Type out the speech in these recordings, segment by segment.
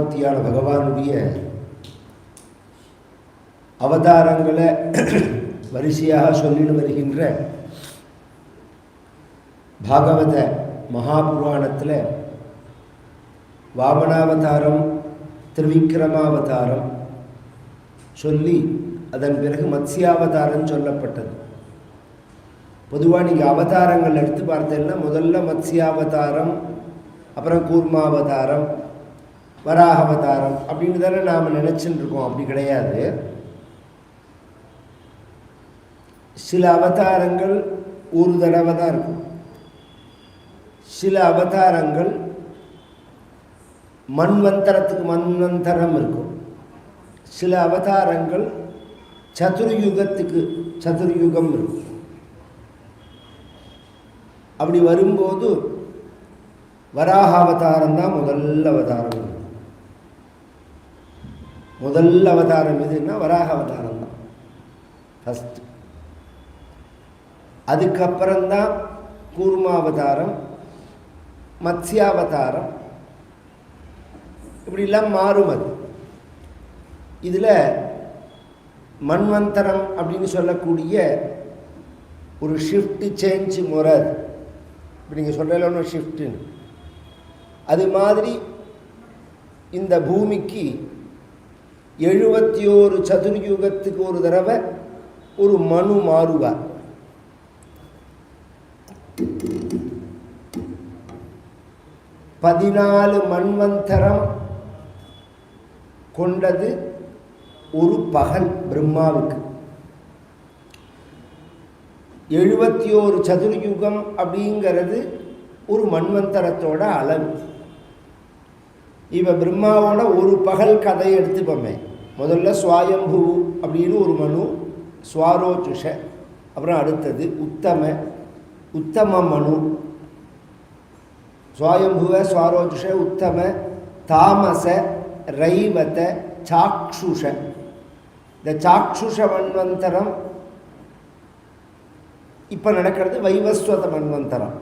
தட்சிணாமூர்த்தியான பகவானுடைய அவதாரங்களை வரிசையாக சொல்லிட்டு வருகின்ற பாகவத மகாபுராணத்தில் வாமனாவதாரம், திரிவிக்ரமாவதாரம் சொல்லி அதன் பிறகு மத்ஸ்யாவதாரம் சொல்லப்பட்டது. பொதுவாக நீங்கள் அவதாரங்கள் எடுத்து பார்த்தீங்கன்னா முதல்ல மத்ஸ்யாவதாரம், அப்புறம் கூர்மாவதாரம், வராகாவதாரம் அப்படின்னு தானே நாம் நினச்சிட்டு இருக்கோம். அப்படி கிடையாது. சில அவதாரங்கள் ஒரு தடவை தான் இருக்கும். சில அவதாரங்கள் மன்வந்தரத்துக்கு மன்வந்தரம் இருக்கும். சில அவதாரங்கள் சதுர்யுகத்துக்கு சதுர்யுகம் இருக்கும். அப்படி வரும்போது வராக அவதாரம் தான் முதல் அவதாரம். முதல் அவதாரம் எதுன்னா வராக அவதாரம் தான் ஃபஸ்ட்டு. அதுக்கப்புறம்தான் கூர்மாவதாரம், மத்ஸ்யாவதாரம், இப்படிலாம் மாறும். அது இதில் மன்வந்தரம் அப்படின்னு சொல்லக்கூடிய ஒரு ஷிஃப்ட் சேஞ்ச் முறை. இப்படி நீங்கள் சொல்கிறல ஒன்று ஷிஃப்ட்டுன்னு, அது மாதிரி இந்த பூமிக்கு 71 சதுர்யுகத்துக்கு ஒரு தடவை ஒரு மனு மாறுவார். பதினாலு மன்வந்தரம் கொண்டது ஒரு பகல் பிரம்மாவுக்கு. 71 சதுர்யுகம் அப்படிங்கிறது ஒரு மன்வந்தரத்தோட அளவு. இப்போ பிரம்மாவோட ஒரு பகல் கதையை எடுத்துப்போமே. முதல்ல சுவாயம்பு அப்படின்னு ஒரு மனு, ஸ்வாரோச்சுஷ, அப்புறம் அடுத்தது உத்தம மனு, சுவாயம்புவ, ஸ்வாரோச்சுஷ, உத்தம, தாமச, ரைவத, சாக்ஷுஷ. இந்த சாக்ஷுஷ மன்வந்தரம் இப்போ நடக்கிறது வைவஸ்வத மன்வந்தரம்.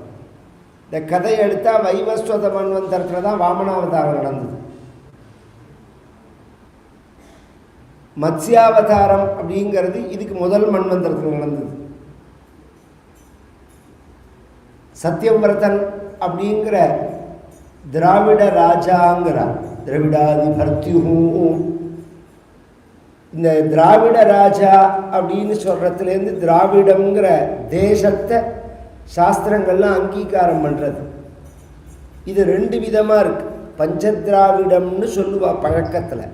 இந்த கதையை எடுத்தால் வைவஸ்வத மன்வந்தரத்தில் தான் வாமனாவதாரம் நடந்தது. மத்ஸ்யாவதாரம் அப்படிங்கிறது இதுக்கு முதல் மன்வந்தரத்தில் நடந்தது. சத்யவிரதன் அப்படிங்கிற திராவிட ராஜாங்கிறார். திராவிடாதி பர்த்தியும், இந்த திராவிட ராஜா அப்படின்னு சொல்கிறதுலேருந்து திராவிடங்கிற தேசத்தை சாஸ்திரங்கள்லாம் அங்கீகாரம் பண்ணுறது. இது ரெண்டு விதமாக இருக்குது. பஞ்சதிராவிடம்னு சொல்லுவா பழக்கத்தில்.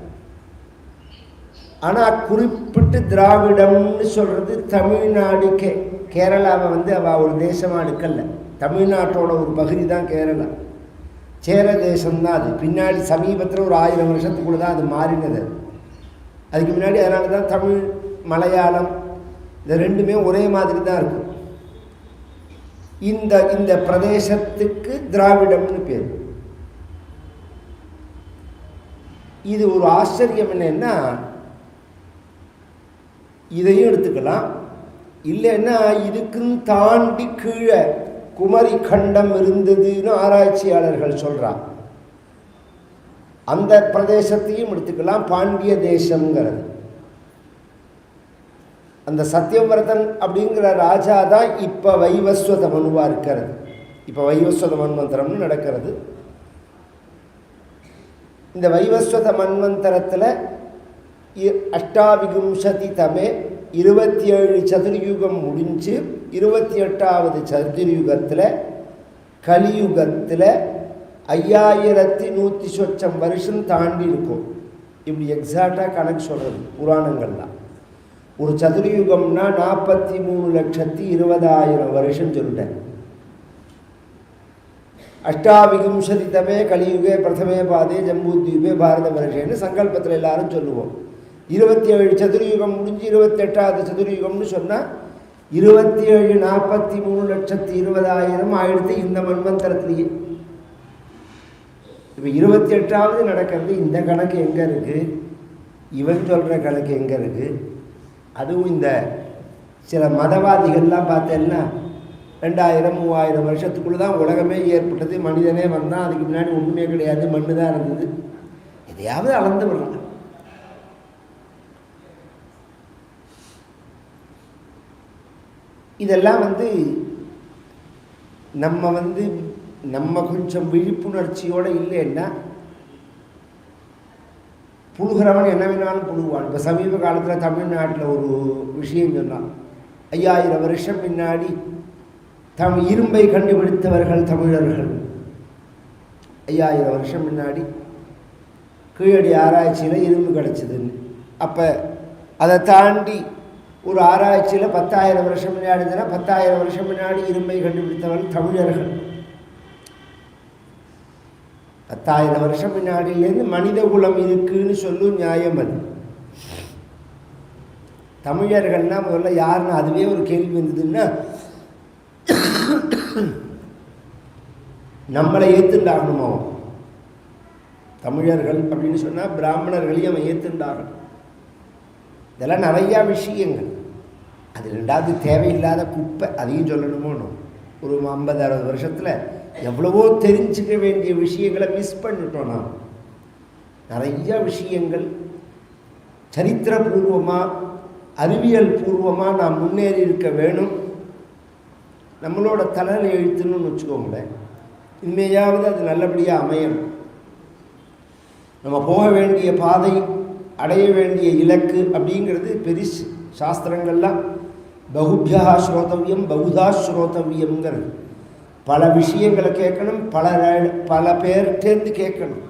ஆனால் குறிப்பிட்டு திராவிடம்னு சொல்கிறது தமிழ்நாடு, கேரளாவை அவள் ஒரு தேசமாக எடுக்கல. தமிழ்நாட்டோட ஒரு பகுதி தான் கேரளா. சேர தேசம்தான் அது. பின்னாடி சமீபத்தில் ஒரு 1000 வருஷத்துக்குள்ள தான் அது மாறினது. அதுக்கு முன்னாடி அதனால தான் தமிழ், மலையாளம் இந்த ரெண்டுமே ஒரே மாதிரி தான் இருக்கும். இந்த பிரதேசத்துக்கு திராவிடம்னு பேர். இது ஒரு ஆச்சரியம் என்னன்னா, இதையும் எடுத்துக்கலாம். இல்லைன்னா இதுக்கும் தாண்டி கீழே குமரி கண்டம் இருந்ததுன்னு ஆராய்ச்சியாளர்கள் சொல்கிறான். அந்த பிரதேசத்தையும் எடுத்துக்கலாம். பாண்டிய தேசங்கிறது. அந்த சத்யவிரதன் அப்படிங்கிற ராஜா தான் இப்போ வைவஸ்வத மனுவாக இருக்கிறது. இப்போ வைவஸ்வத மன்வந்தரம்னு நடக்கிறது. இந்த வைவஸ்வத மன்வந்தரத்தில் அஷ்டாவிகும்சதி தமே 27 சதுர்யுகம் முடிஞ்சு 28வது சதுர்யுகத்தில் கலியுகத்தில் 5100 சொச்சம் வருஷம் தாண்டி இருக்கும். இப்படி எக்ஸாக்டாக கணக்கு சொல்கிறது புராணங்கள்லாம். ஒரு சதுர்யுகம்னா 43,20,000 வருஷம் சொல்லிட்டேன். அஷ்டாவிகும்சதி தமே கலியுகே பிரதமே பாதே ஜம்பூத்வீபே பாரத வருஷன்னு சங்கல்பத்தில் எல்லாரும் சொல்லுவோம். 27 சதுர்யுகம் முடிஞ்சு 28வது சதுர்யுகம்னு சொன்னால் 27 43,20,000 ஆயிடுத்து இந்த மன்வந்தரத்திலேயே. இப்போ 28வது நடக்கிறது. இந்த கணக்கு எங்கே இருக்குது? இவன் சொல்கிற கணக்கு எங்கே இருக்குது? அதுவும் இந்த சில மதவாதிகள்லாம் பார்த்தேன்னா 2000-3000 வருஷத்துக்குள்ளே தான் உலகமே ஏற்பட்டது, மனிதனே வந்தான், அதுக்கு முன்னாடி ஒன்றுமே கிடையாது, மண்ணு தான் இருந்தது, எதையாவது அளந்து விடலாம். இதெல்லாம் நம்ம கொஞ்சம் விழிப்புணர்ச்சியோடு இல்லைன்னா புழுகிறவன் என்ன வேணாலும் புழுவான். இப்போ சமீப காலத்தில் தமிழ்நாட்டில் ஒரு விஷயம் சொன்னான். 5000 வருஷம் முன்னாடி இரும்பை கண்டுபிடித்தவர்கள் தமிழர்கள். 5000 வருஷம் முன்னாடி கீழடி ஆராய்ச்சியில் இரும்பு கிடச்சிதுன்னு. அப்போ அதை தாண்டி ஒரு ஆராய்ச்சியில் 10,000 வருஷம் முன்னாடி இருந்தால் 10,000 வருஷம் முன்னாடி இரும்பை கண்டுபிடித்தவர்கள் தமிழர்கள். 10,000 வருஷம் முன்னாடியிலேருந்து மனித குலம் இருக்குன்னு சொல்லும் நியாயம் அது. தமிழர்கள்னா முதல்ல யாருன்னு அதுவே ஒரு கேள்வி வந்ததுன்னா நம்மளை ஏற்றுண்டாகணுமோ? தமிழர்கள் அப்படின்னு சொன்னால் பிராமணர்களையும் அவன் ஏற்றுண்டாகணும். இதெல்லாம் நிறையா விஷயங்கள். அது ரெண்டாவது தேவையில்லாத குப்பை, அதையும் சொல்லணுமோன்னு. ஒரு 50-60 வருஷத்தில் எவ்வளவோ தெரிஞ்சுக்க வேண்டிய விஷயங்களை மிஸ் பண்ணிட்டோம். நாம் நிறைய விஷயங்கள் சரித்திரபூர்வமாக அறிவியல் பூர்வமாக நாம் முன்னேறி இருக்க வேணும். நம்மளோட தலையில் எழுத்துன்னு வச்சுக்கோங்களேன். இனிமையாவது அது நல்லபடியாக அமையணும். நம்ம போக வேண்டிய பாதை, அடைய வேண்டிய இலக்கு அப்படிங்கிறது பெரிசு. சாஸ்திரங்கள்லாம் பகுபியா ஸ்ரோதவியம் பகுதா ஸ்ரோதவியம்ங்கிறது. பல விஷயங்களை கேட்கணும், பல பேர்கிட்டேருந்து கேட்கணும்.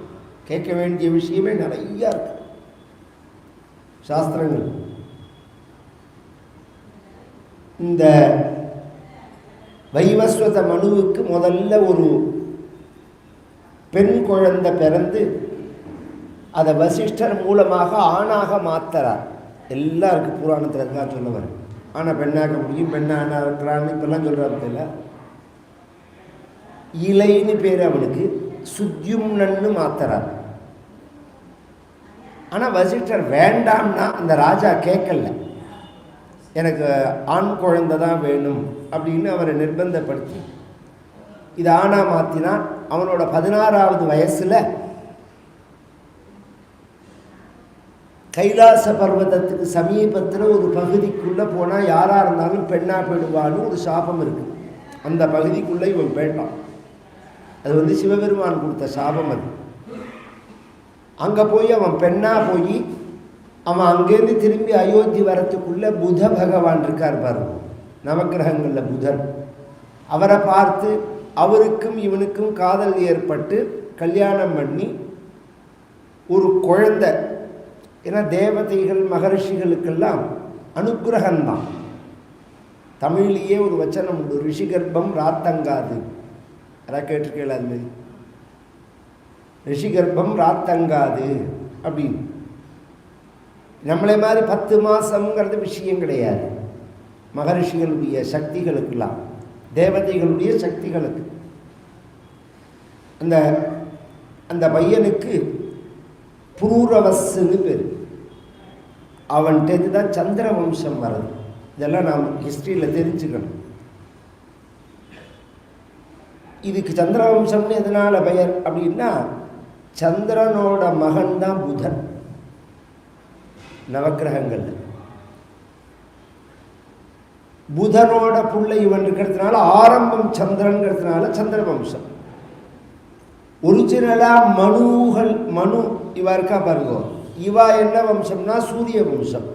கேட்க வேண்டிய விஷயமே நிறையா இருக்கு சாஸ்திரங்கள். இந்த வைவஸ்வத மனுவுக்கு முதல்ல ஒரு பெண் குழந்தை பிறந்து அதை வசிஷ்டர் மூலமாக ஆணாக மாத்தறார். எல்லாருக்கும் புராணத்தில் தான் சொல்ல வர. ஆனால் பெண்ணாக்க முடியும், பெண்ணானா இருக்கிறான்னு இப்பெல்லாம் சொல்கிறாரு. இல்லை, இலைன்னு பேர் அவனுக்கு, சுத்யும்னன்னு மாத்தறார். ஆனால் வசிஷ்டர் வேண்டாம்னா அந்த ராஜா கேட்கல, எனக்கு ஆண் குழந்தை தான் வேணும் அப்படின்னு அவரை நிர்பந்தப்படுத்தி இது ஆணா மாற்றினா. அவனோட 16வது வயசில் கைலாச பர்வதத்துக்கு சமீபத்தில் ஒரு பகுதிக்குள்ளே போனால் யாராக இருந்தாலும் பெண்ணா போயிடுவான்னு ஒரு சாபம் இருக்குது. அந்த பகுதிக்குள்ளே இவன் போயிட்டான். அது சிவபெருமான் கொடுத்த சாபம். அது அங்கே போய் அவன் பெண்ணா போய் அவன் அங்கேருந்து திரும்பி அயோத்தி வரத்துக்குள்ளே புத பகவான் இருக்கார் பாருங்க, நவக்கிரகங்களில் புதன். அவரை பார்த்து அவருக்கும் இவனுக்கும் காதல் ஏற்பட்டு கல்யாணம் பண்ணி ஒரு குழந்தை. ஏன்னா தேவதைகள் மகரிஷிகளுக்கெல்லாம் அனுக்கிரகம்தான். தமிழ்லேயே ஒரு வச்சனம் உண்டு, ரிஷிகர்ப்பம் ராத்தங்காது. அதான் கேட்டிருக்கேன். அதுமாரி ரிஷிகர்ப்பம் ராத்தங்காது அப்படின்னு. நம்மளே மாதிரி 10 மாதங்கிறது விஷயம் கிடையாது. மகரிஷிகளுடைய சக்திகளுக்கெல்லாம், தேவதைகளுடைய சக்திகளுக்கு. அந்த பையனுக்கு புரூரவஸ்ன்னு பேர். அவன்கிட்ட தான் சந்திர வம்சம் வருது. இதெல்லாம் நாம் ஹிஸ்ட்ரியில் தெரிஞ்சுக்கணும். இதுக்கு சந்திர வம்சம்னு எதனால் பெயர் அப்படின்னா, சந்திரனோட மகன் தான் புதன். நவக்கிரகங்கள் புதனோட புள்ளை இவன் இருக்கிறதுனால ஆரம்பம் சந்திரன்கிறதுனால சந்திர வம்சம். ஒரிஜினலாக மனு இவா இருக்கா பாருங்க, இவா என்ன வம்சம்னா சூரிய வம்சம்.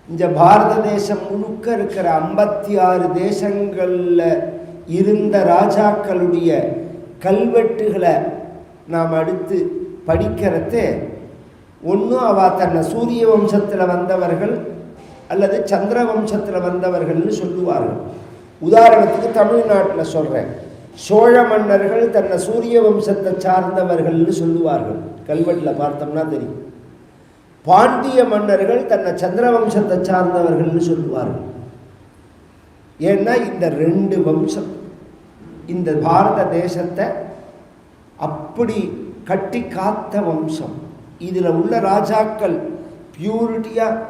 இந்த பாரத தேசம் முழுக்க இருக்கிற 56 தேசங்களில் இருந்த ராஜாக்களுடைய கல்வெட்டுகளை நாம் அடுத்து படிக்கிறதே ஒன்று அவள் தன்னை சூரிய வம்சத்தில் வந்தவர்கள் அல்லது சந்திர வம்சத்தில் வந்தவர்கள்னு சொல்லுவார்கள். உதாரணத்துக்கு தமிழ்நாட்டில் சொல்கிறேன், சோழ மன்னர்கள் தன்னை சூரிய வம்சத்தை சார்ந்தவர்கள்னு சொல்லுவார்கள், கல்வெட்டில் பார்த்தோம்னா தெரியும். பாண்டிய மன்னர்கள் தன்னை சந்திர வம்சத்தை சார்ந்தவர்கள்னு சொல்லுவார்கள். ஏன்னா இந்த 2 வம்சம் இந்த பாரத தேசத்தை அப்படி கட்டி காத்த வம்சம். இதில் உள்ள ராஜாக்கள் பியூரிட்டியாக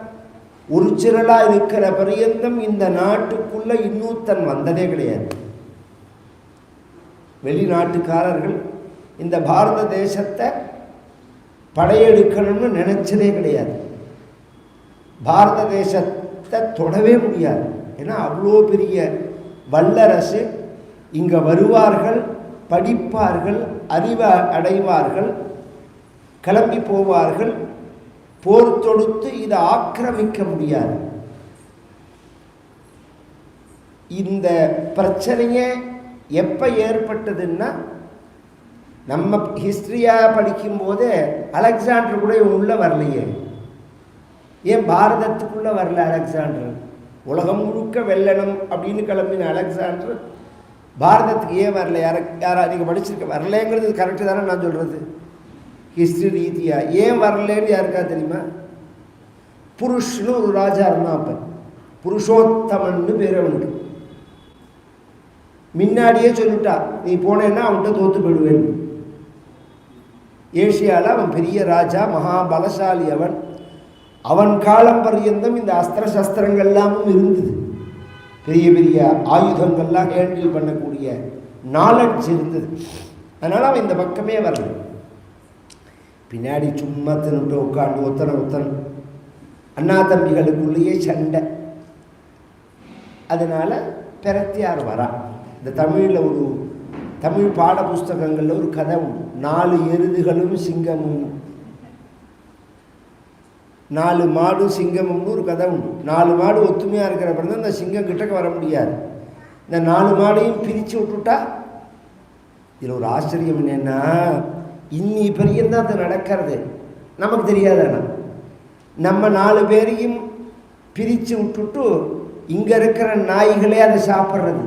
ஒரிஜினலாக இருக்கிற பரியந்தம் இந்த நாட்டுக்குள்ளே இன்னூத்தன் வந்ததே கிடையாது. வெளிநாட்டுக்காரர்கள் இந்த பாரத தேசத்தை படையெடுக்கணும்னு நினைச்சதே கிடையாது. பாரத தேசத்தை தொடவே முடியாது. ஏன்னா அவ்வளோ பெரிய வல்லரசு. இங்கே வருவார்கள், படிப்பார்கள், அறிவை அடைவார்கள், கிளம்பி போவார்கள். போர் தொடுத்து இதை ஆக்கிரமிக்க முடியாது. இந்த பிரச்சனையே எப்போ ஏற்பட்டதுன்னா, நம்ம ஹிஸ்ட்ரியாக படிக்கும்போதே அலெக்சாண்டர் கூட உள்ள வரலையே. ஏன் பாரதத்துக்குள்ளே வரல அலெக்சாண்டர்? உலகம் முழுக்க வெல்லணும் அப்படின்னு கிளம்பின அலெக்சாண்டர் பாரதத்துக்கு ஏன் வரல? யாரா நீங்கள் படிச்சிருக்க வரலங்கிறது கரெக்டு தானே நான் சொல்கிறது ஹிஸ்ட்ரி ரீதியாக. ஏன் வரலன்னு யாருக்கா தெரியுமா? புருஷ்னு ஒரு ராஜா இருந்தான். அப்போ புருஷோத்தமன்னு பேர் அவனுக்கு. முன்னாடியே சொல்லிட்டா, நீ போனேன்னா அவன்கிட்ட தோற்று போயிடுவேன். ஏஷியாவில் அவன் பெரிய ராஜா, மகாபலசாலி. அவன் காலம் பர்யந்தம் இந்த அஸ்திர சஸ்திரங்கள் எல்லாமும் இருந்தது. பெரிய பெரிய ஆயுதங்கள்லாம் ஹேண்டில் பண்ணக்கூடிய நாலெட்ஜ் இருந்தது. அதனால் அவன் இந்த பக்கமே வரல. பின்னாடி சும்மா தின்னுட்டு உட்காந்து ஒத்தனை அண்ணா தம்பிகளுக்குள்ளேயே சண்டை. அதனால் பிரத்தியார் வரா. இந்த தமிழில் ஒரு தமிழ் பாட புஸ்தகங்களில் ஒரு கதை உண்டு. 4 எருதுகளும் சிங்கமும், 4 மாடு சிங்கமும்னு ஒரு கதை உண்டு. 4 மாடு ஒத்துமையாக இருக்கிற பிறகு அந்த சிங்கம் கிட்டக்க வர முடியாது. இந்த 4 மாடையும் பிரித்து விட்டுட்டா. இதில் ஒரு ஆச்சரியம் என்னென்னா, இன்னி பெரியந்தான் அது நடக்கிறது நமக்கு தெரியாதானா? நம்ம 4 பேரையும் பிரித்து விட்டுட்டு இங்கே இருக்கிற நாய்களே அதை சாப்பிட்றது,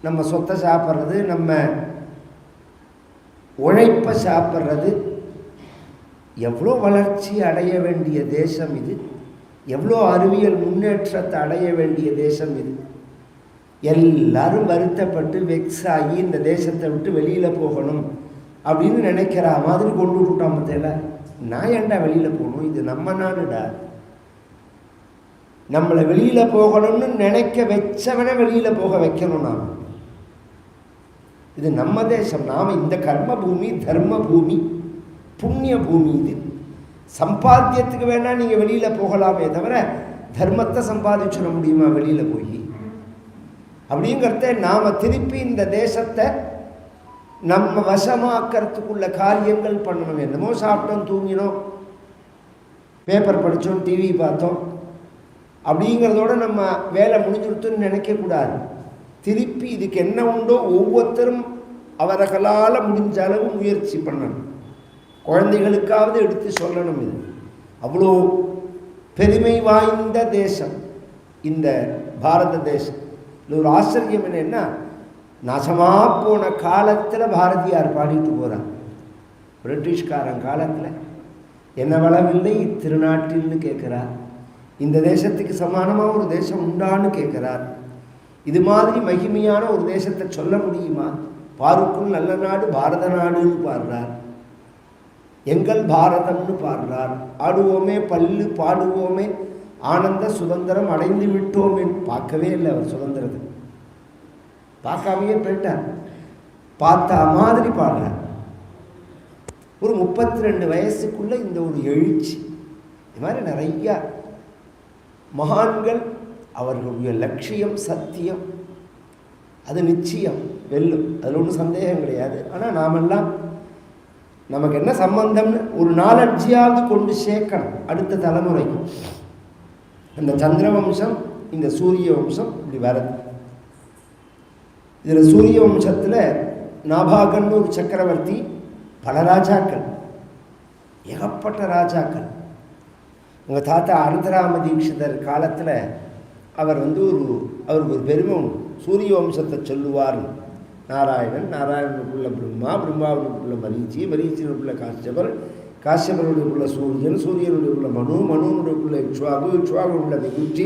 நம்ம சொத்தை சாப்பிட்றது, நம்ம உழைப்பை சாப்பிட்றது. எவ்வளோ வளர்ச்சி அடைய வேண்டிய தேசம் இது, எவ்வளோ அறிவியல் முன்னேற்றத்தை அடைய வேண்டிய தேசம் இது. எல்லாரும் வருத்தப்பட்டு வெக்ஸ் ஆகி இந்த தேசத்தை விட்டு வெளியில் போகணும் அப்படின்னு நினைக்கிற மாதிரி கொண்டு விட்டுட்டான். மத்தியில நான் ஏன்டா வெளியில் போகணும்? இது நம்ம நாடுடா. நம்மளை வெளியில் போகணும்னு நினைக்க வச்சவனை வெளியில் போக வைக்கணும். நாம் இது நம்ம தேசம். நாம் இந்த கர்ம பூமி, தர்ம பூமி, புண்ணிய பூமி. இது சம்பாத்தியத்துக்கு வேணால் நீங்கள் வெளியில் போகலாமே தவிர தர்மத்தை சம்பாதிச்சுட முடியுமா வெளியில் போய்? அப்படிங்கிறத நாம் திருப்பி இந்த தேசத்தை நம்ம வசமாக்கிறதுக்குள்ள காரியங்கள் பண்ணணும். என்னமோ சாப்பிட்டோம், தூங்கினோம், பேப்பர் படித்தோம், டிவி பார்த்தோம், அப்படிங்கிறதோட நம்ம வேலை முடிஞ்சுடுத்துன்னு நினைக்கக்கூடாது. திருப்பி இதுக்கு என்ன உண்டோ ஒவ்வொருத்தரும் அவர்களால் முடிஞ்ச அளவு முயற்சி பண்ணணும். குழந்தைகளுக்காவது எடுத்து சொல்லணும். இது அவ்வளோ பெருமை வாய்ந்த தேசம் இந்த பாரத தேசம். இது ஒரு ஆச்சரியம் என்னென்னா, நாசமாக போன காலத்தில் பாரதியார் பாடிட்டு போகிறார். பிரிட்டிஷ்காரன் காலத்தில் என்ன வளமில்லை திருநாட்டில்னு கேட்குறார். இந்த தேசத்துக்கு சமானமாக ஒரு தேசம் உண்டான்னு கேட்குறார். இது மாதிரி மகிமையான ஒரு தேசத்தை சொல்ல முடியுமா? பாருக்குள் நல்ல நாடு பாரத நாடுன்னு பாடுறார். எங்கள் பாரதம்னு பாடுறார். ஆடுவோமே பல்லு பாடுவோமே ஆனந்த சுதந்திரம் அடைந்து விட்டோமே. பார்க்கவே இல்லை அவர் சுதந்திரத்தை, பார்க்காமையே போயிட்டார். பார்த்தா மாதிரி பாடுறார். ஒரு 32 வயசுக்குள்ள இந்த ஒரு எழுச்சி. இது மாதிரி நிறையா மகான்கள், அவர்களுடைய லட்சியம் சத்தியம், அது நிச்சயம் வெல்லும், அதில் ஒன்றும் சந்தேகம் கிடையாது. ஆனால் நாமெல்லாம் நமக்கு என்ன சம்பந்தம்னு ஒரு நாலட்சியாவது கொண்டு சேர்க்கணும் அடுத்த தலைமுறைக்கு. அந்த சந்திர வம்சம், இந்த சூரிய வம்சம் இப்படி வருது. இதில் சூரிய வம்சத்தில் நாபாகன்னு ஒரு சக்கரவர்த்தி, பல ராஜாக்கள், ஏகப்பட்ட ராஜாக்கள். உங்கள் தாத்தா அனந்தராம தீட்சிதர் காலத்தில் அவர் அவருக்கு ஒரு பெருமை உண்டு. சூரிய வம்சத்தை சொல்லுவார். நாராயணன், நாராயணனுக்குள்ள பிரம்மா, பிரம்மாவுக்குள்ள மரீச்சி, மரீச்சினுக்குள்ள காஷ்யபர், காஷ்யபருடைய உள்ள சூரியன், சூரியனுடைய உள்ள மனு, மனுனுடைய உள்ள இக்ஷ்வாகு, இக்ஷ்வாகுடைய விகுச்சி,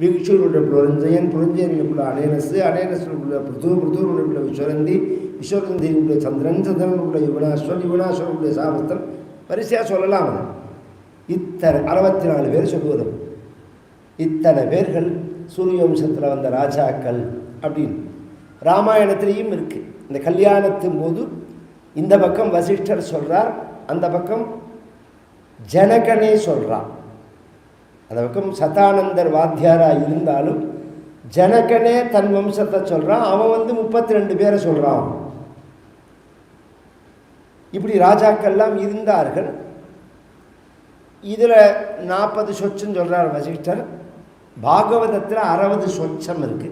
விகுச்சியனுடைய புரஞ்சயன், புரஞ்சயனுக்குள்ள அனேனசு, அனேனசுக்குள்ள பிருத்து, பிருத்துவனுடைய விஸ்வரந்தி, விஸ்வரந்தியுடைய சந்திரன், சந்திரனுடைய யுவனாஸ்வன், யுவனாஸ்வனுடைய சாமஸ்தன், வரிசையாக சொல்லலாம். இத்தனை 64 பேர் சொல்லுவது. இத்தனை பேர்கள் சூரிய வம்சத்தில் வந்த ராஜாக்கள் அப்படின்னு ராமாயணத்திலையும் இருக்குது. இந்த கல்யாணத்தின் போது இந்த பக்கம் வசிஷ்டர் சொல்கிறார், அந்த பக்கம் ஜனகனே சொல்கிறான். அந்த பக்கம் சதானந்தர் வாத்தியாராக இருந்தாலும் ஜனகனே தன் வம்சத்தை சொல்கிறான். அவன் 32 பேரை சொல்கிறான். இப்படி ராஜாக்கள்லாம் இருந்தார்கள். இதில் 40 சொச்சம் சொல்கிறார் வசிஷ்டர். பாகவதத்தில் 60 சொச்சம் இருக்கு.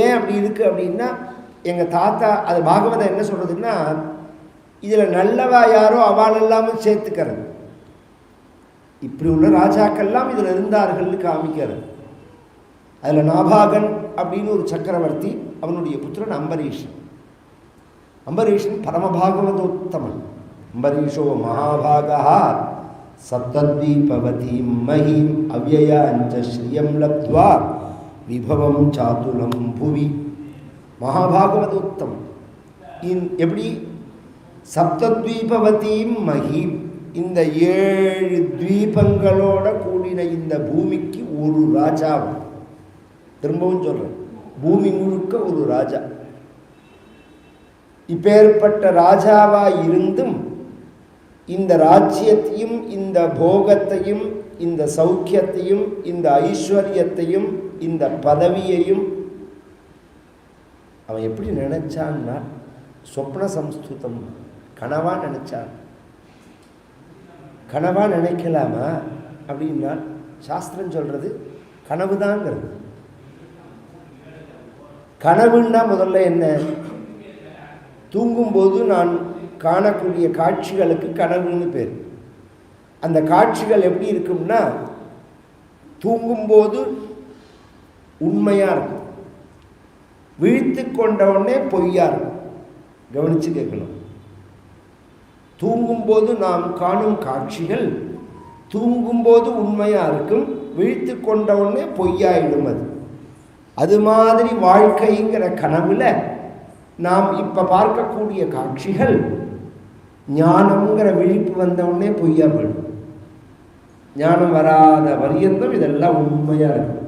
ஏன் அப்படி இருக்கு அப்படின்னா, எங்கள் தாத்தா அது பாகவதம் என்ன சொல்கிறதுன்னா, இதில் நல்லவா யாரோ அவள் எல்லாமும் சேர்த்துக்கிறது. இப்படி உள்ள ராஜாக்கள்லாம் இதில் இருந்தார்கள்னு காமிக்கிறது. அதில் நாபாகன் அப்படின்னு ஒரு சக்கரவர்த்தி, அவனுடைய புத்திரன் அம்பரீஷன். அம்பரீஷன் பரமபாகவதோத்தமன். அம்பரீஷோ மகாபாகா சப்தத்வீபவதீம் மஹீம் அவ்யயாஞ்ச ஸ்ரீயம் லப்த்வா விபவம் சாதுலம் புவி. மகாபாகவதோத்தமன். எப்படி சப்தத்வீபவதீம் மஹீம், இந்த 7 தீபங்களோட கூடின இந்த பூமிக்கு ஒரு ராஜா. திரும்பவும் சொல்றேன், பூமி முழுக்க ஒரு ராஜா. இப்பேற்பட்ட ராஜாவா இருந்தும் இந்த ராஜ்யத்தையும் இந்த போகத்தையும் இந்த சௌக்கியத்தையும் இந்த ஐஸ்வர்யத்தையும் இந்த பதவியையும் அவன் எப்படி நினைச்சான்னா, சொப்ன சம்ஸ்துதம், கனவா நினைச்சான். கனவா நினைக்கலாமா அப்படின்னா, சாஸ்திரம் சொல்றது கனவுதாங்கிறது. கனவுன்னா முதல்ல என்ன? தூங்கும்போது நான் காணக்கூடிய காட்சிகளுக்கு கனவுன்னு பேர். அந்த காட்சிகள் எப்படி இருக்கும்னா, தூங்கும்போது உண்மையாக இருக்கும், விழித்து கொண்டவுடனே பொய்யா இருக்கும். கவனித்து கேட்கணும். தூங்கும்போது நாம் காணும் காட்சிகள் தூங்கும்போது உண்மையாக இருக்கும், விழித்து கொண்டவுடனே பொய்யாயிடும். அது மாதிரி வாழ்க்கைங்கிற கனவுல நாம் இப்போ பார்க்கக்கூடிய காட்சிகள் ஞானம்ங்கிற விழிப்பு வந்தவுடனே பொய்யா போயிடும். ஞானம் வராத பரியந்தம் இதெல்லாம் உண்மையாக இருக்கும்.